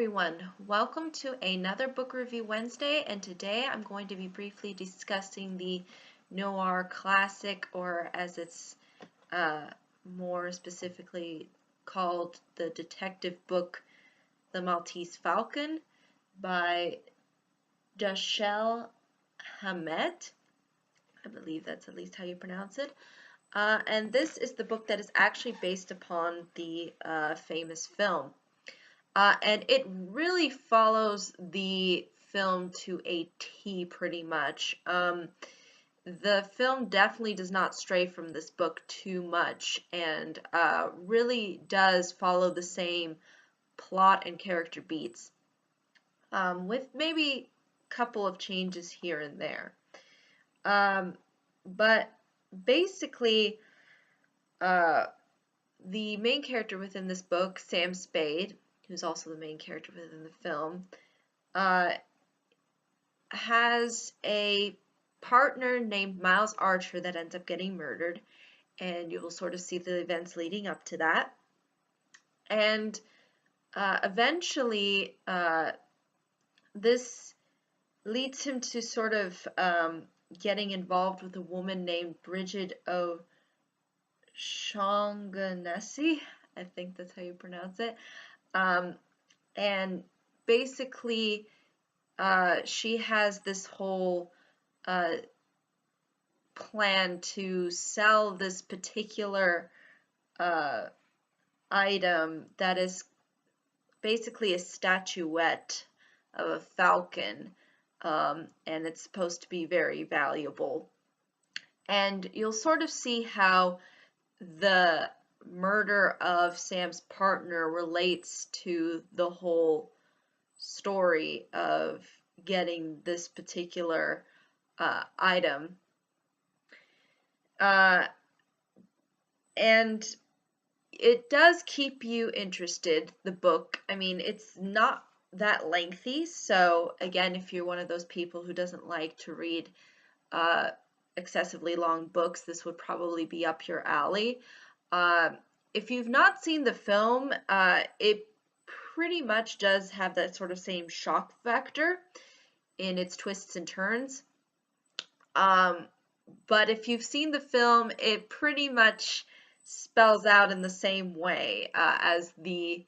Everyone, welcome to another Book Review Wednesday, and today I'm going to be briefly discussing the noir classic, or as it's more specifically called, the detective book, The Maltese Falcon by Dashiell Hammett. I believe that's at least how you pronounce it. And this is the book that is actually based upon the famous film. And it really follows the film to a T pretty much. The film definitely does not stray from this book too much and really does follow the same plot and character beats, with maybe a couple of changes here and there. But basically, the main character within this book, Sam Spade, who's also the main character within the film, has a partner named Miles Archer that ends up getting murdered, and you will sort of see the events leading up to that. And eventually, this leads him to sort of getting involved with a woman named Bridget O'Shaughnessy. I think that's how you pronounce it. And basically, she has this whole plan to sell this particular item that is basically a statuette of a falcon, and it's supposed to be very valuable. And you'll sort of see how the murder of Sam's partner relates to the whole story of getting this particular item. And it does keep you interested, the book. I mean, it's not that lengthy, so again, if you're one of those people who doesn't like to read excessively long books, this would probably be up your alley. If you've not seen the film, it pretty much does have that sort of same shock factor in its twists and turns. But if you've seen the film, it pretty much spells out in the same way as the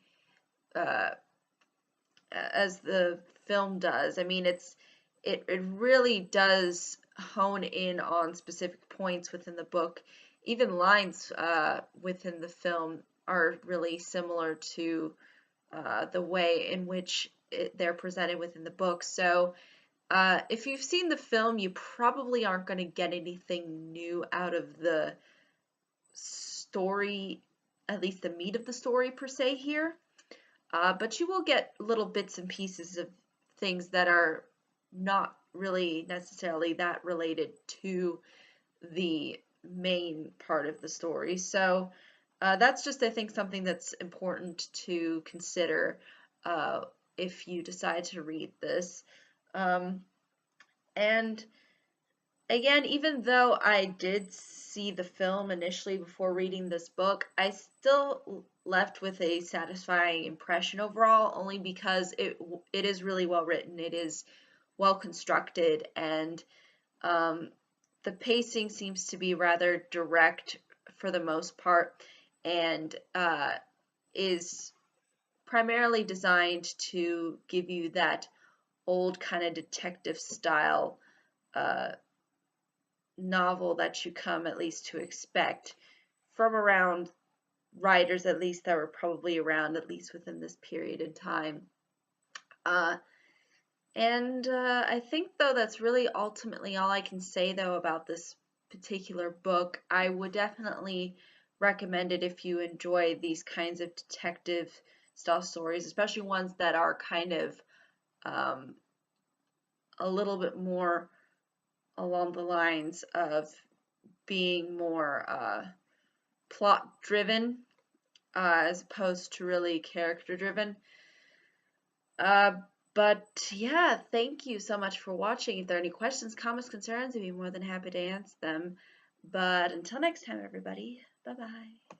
film does. I mean, it really does hone in on specific points within the book. Even lines within the film are really similar to the way in which they're presented within the book. So if you've seen the film, you probably aren't going to get anything new out of the story, at least the meat of the story per se here. But you will get little bits and pieces of things that are not really necessarily that related to the main part of the story. So that's just, I think, something that's important to consider if you decide to read this. And again, even though I did see the film initially before reading this book, I still left with a satisfying impression overall, only because it is really well written, it is well constructed, and the pacing seems to be rather direct for the most part, and is primarily designed to give you that old kind of detective style novel that you come at least to expect from around writers, at least that were probably around at least within this period in time. And I think, though, that's really ultimately all I can say, though, about this particular book. I would definitely recommend it if you enjoy these kinds of detective style stories, especially ones that are kind of a little bit more along the lines of being more plot driven as opposed to really character driven. But yeah, thank you so much for watching. If there are any questions, comments, concerns, I'd be more than happy to answer them. But until next time, everybody, bye-bye.